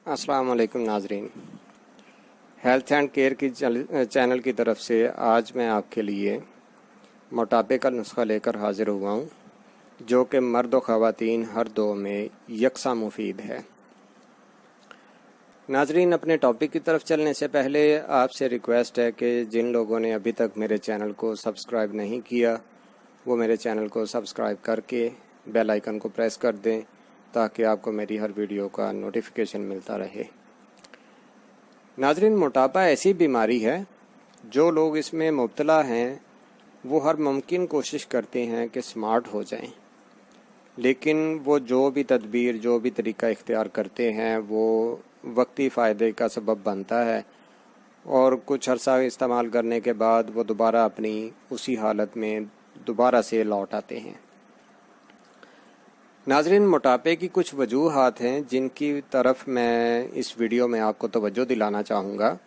अस्सलाम वालेकुम नाजरीन, हेल्थ एंड केयर की चैनल की तरफ से आज मैं आपके लिए मोटापे का नुस्खा लेकर हाजिर हुआ हूँ, जो कि मर्द व ख़वातीन हर दो में यकसा मुफीद है। नाजरीन, अपने टॉपिक की तरफ चलने से पहले आपसे रिक्वेस्ट है कि जिन लोगों ने अभी तक मेरे चैनल को सब्सक्राइब नहीं किया वो मेरे चैनल को सब्सक्राइब करके बेल आइकन को प्रेस कर दें ताकि आपको मेरी हर वीडियो का नोटिफिकेशन मिलता रहे। नाजरीन, मोटापा ऐसी बीमारी है जो लोग इसमें मुब्तला हैं वो हर मुमकिन कोशिश करते हैं कि स्मार्ट हो जाएं, लेकिन वो जो भी तदबीर जो भी तरीका इख्तियार करते हैं वो वक्ती फ़ायदे का सबब बनता है और कुछ अरसा इस्तेमाल करने के बाद वो दोबारा अपनी उसी हालत में दोबारा से लौट आते हैं। नाजरीन, मोटापे की कुछ वजूहात हैं जिनकी तरफ मैं इस वीडियो में आपको तवज्जो दिलाना चाहूँगा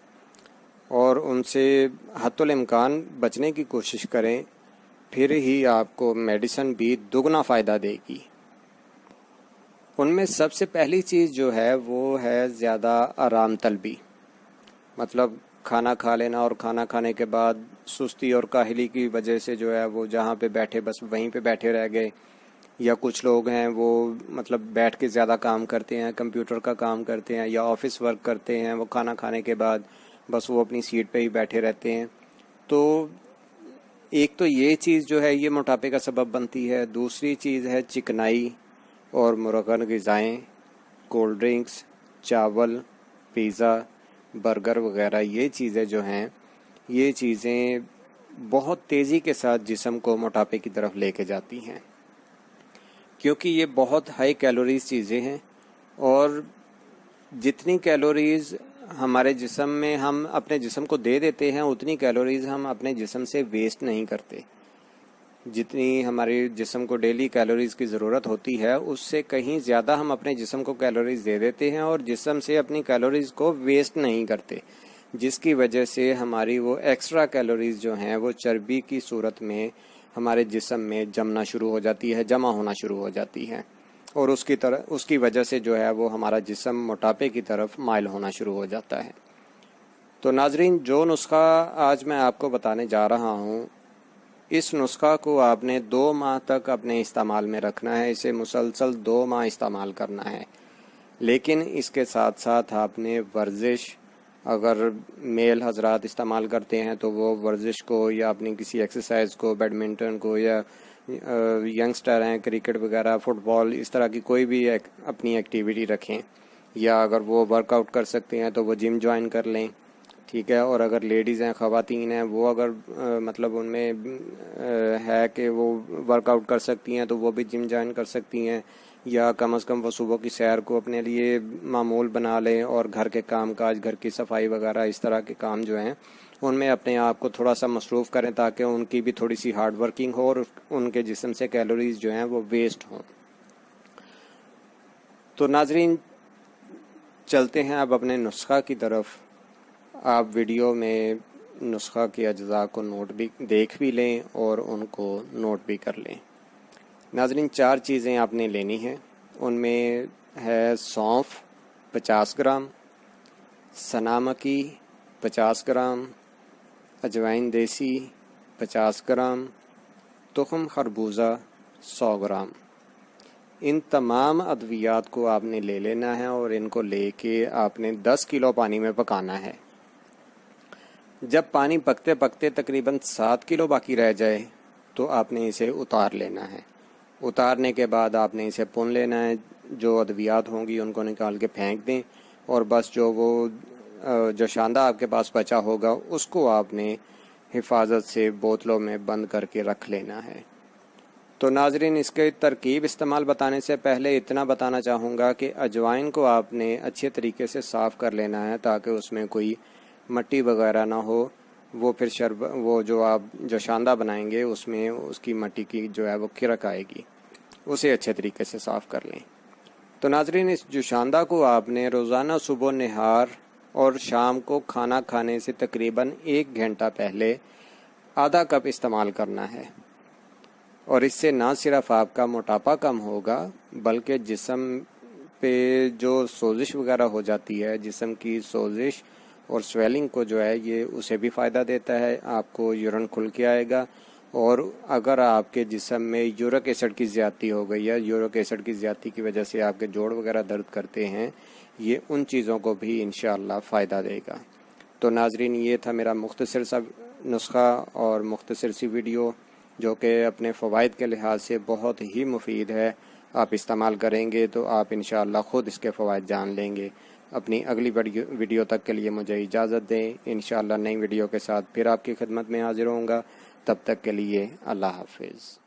और उनसे हत्तुल इम्कान बचने की कोशिश करें, फिर ही आपको मेडिसिन भी दुगना फ़ायदा देगी। उनमें सबसे पहली चीज़ जो है वो है ज़्यादा आराम तलबी, मतलब खाना खा लेना और खाना खाने के बाद सुस्ती और काहली की वजह से जो है वो जहाँ पे बैठे बस वहीं पे बैठे रह गए, या कुछ लोग हैं वो मतलब बैठ के ज़्यादा काम करते हैं, कंप्यूटर का काम करते हैं या ऑफिस वर्क करते हैं, वो खाना खाने के बाद बस वो अपनी सीट पे ही बैठे रहते हैं। तो एक तो ये चीज़ जो है ये मोटापे का सबब बनती है। दूसरी चीज़ है चिकनाई और मुरगन ग़िज़ाएँ, कोल्ड ड्रिंक्स, चावल, पिज़्ज़ा, बर्गर वगैरह ये चीज़ें जो हैं ये चीज़ें बहुत तेज़ी के साथ जिस्म को मोटापे की तरफ लेके जाती हैं, क्योंकि ये बहुत हाई कैलोरीज चीज़ें हैं और जितनी कैलोरीज़ हमारे जिस्म में हम अपने जिस्म को दे देते हैं उतनी कैलोरीज़ हम अपने जिस्म से वेस्ट नहीं करते। जितनी हमारे जिस्म को डेली कैलोरीज़ की ज़रूरत होती है उससे कहीं ज़्यादा हम अपने जिस्म को कैलोरीज़ दे देते हैं और जिस्म से अपनी कैलोरीज़ को वेस्ट नहीं करते, जिसकी वजह से हमारी वो एक्स्ट्रा कैलोरीज़ जो हैं वो चर्बी की सूरत में हमारे जिस्म में जमना शुरू हो जाती है, जमा होना शुरू हो जाती है और उसकी वजह से जो है वो हमारा जिस्म मोटापे की तरफ माइल होना शुरू हो जाता है। तो नाजरीन, जो नुस्खा आज मैं आपको बताने जा रहा हूँ, इस नुस्खा को आपने 2 माह तक अपने इस्तेमाल में रखना है। इसे मुसलसल 2 माह इस्तेमाल करना है, लेकिन इसके साथ साथ आपने वर्जिश, अगर मेल हजरात इस्तेमाल करते हैं तो वो वर्जिश को या अपनी किसी एक्सरसाइज को, बैडमिंटन को, या यंगस्टर हैं क्रिकेट वगैरह, फुटबॉल, इस तरह की कोई भी अपनी एक्टिविटी रखें, या अगर वो वर्कआउट कर सकते हैं तो वो जिम ज्वाइन कर लें, ठीक है। और अगर लेडीज़ हैं, ख़वातीन हैं, वो अगर मतलब उनमें है कि वो वर्कआउट कर सकती हैं तो वो भी जिम ज्वाइन कर सकती हैं, या कम अज़ कम वो सुबह की सैर को अपने लिए मामूल बना लें और घर के काम काज, घर की सफाई वगैरह इस तरह के काम जो हैं उनमें अपने आप को थोड़ा सा मसरूफ़ करें ताकि उनकी भी थोड़ी सी हार्ड वर्किंग हो और उनके जिस्म से कैलोरीज़ जो हैं वो वेस्ट हों। तो नाजरीन, चलते हैं अब अपने नुस्खा की तरफ। आप वीडियो में नुस्खा के अज्जा को देख भी लें और उनको नोट भी कर लें। नाज़रीन, 4 चीज़ें आपने लेनी हैं। उनमें है सौंफ 50 ग्राम, सना मकी 50 ग्राम, अजवाइन देसी 50 ग्राम, तुखम खरबूजा 100 ग्राम। इन तमाम अद्वियात को आपने ले लेना है और इनको लेके आपने 10 किलो पानी में पकाना है। जब पानी पकते पकते तकरीबन 7 किलो बाकी रह जाए तो आपने इसे उतार लेना है। उतारने के बाद आपने इसे पुन लेना है। जो अद्वियात होंगी उनको निकाल के फेंक दें और बस जो शांदा आपके पास बचा होगा उसको आपने हिफाजत से बोतलों में बंद करके रख लेना है। तो नाजरीन, इसके तरकीब इस्तेमाल बताने से पहले इतना बताना चाहूँगा कि अजवाइन को आपने अच्छे तरीके से साफ़ कर लेना है ताकि उसमें कोई मट्टी वगैरह ना हो। वो फिर वो जो शांदा बनाएंगे उसमें उसकी मट्टी की जो है वो किरक आएगी, उसे अच्छे तरीके से साफ़ कर लें। तो नाजरीन, इस जुशांदा को आपने रोज़ाना सुबह निहार और शाम को खाना खाने से तकरीबन 1 घंटा पहले आधा कप इस्तेमाल करना है और इससे ना सिर्फ आपका मोटापा कम होगा बल्कि जिस्म پہ جو سوزش وغیرہ ہو جاتی ہے، جسم کی سوزش اور سویلنگ کو جو ہے یہ اسے بھی فائدہ دیتا ہے، آپ کو یورین کھل کے آئے گا۔ اور اگر آپ کے جسم میں یورک ایسڈ کی زیادتی ہو گئی ہے، یورک ایسڈ کی زیادتی کی وجہ سے آپ کے جوڑ وغیرہ درد کرتے ہیں، یہ ان چیزوں کو بھی انشاءاللہ فائدہ دے گا۔ تو ناظرین، یہ تھا میرا مختصر سا نسخہ اور مختصر سی ویڈیو، جو کہ اپنے فوائد کے لحاظ سے بہت ہی مفید ہے۔ آپ استعمال کریں گے تو آپ انشاءاللہ خود اس کے فوائد جان لیں گے۔ اپنی اگلی ویڈیو تک کے لیے مجھے اجازت دیں، انشاءاللہ نئی ویڈیو کے ساتھ پھر آپ کی خدمت میں حاضر ہوں گا۔ تب تک کے لیے اللہ حافظ۔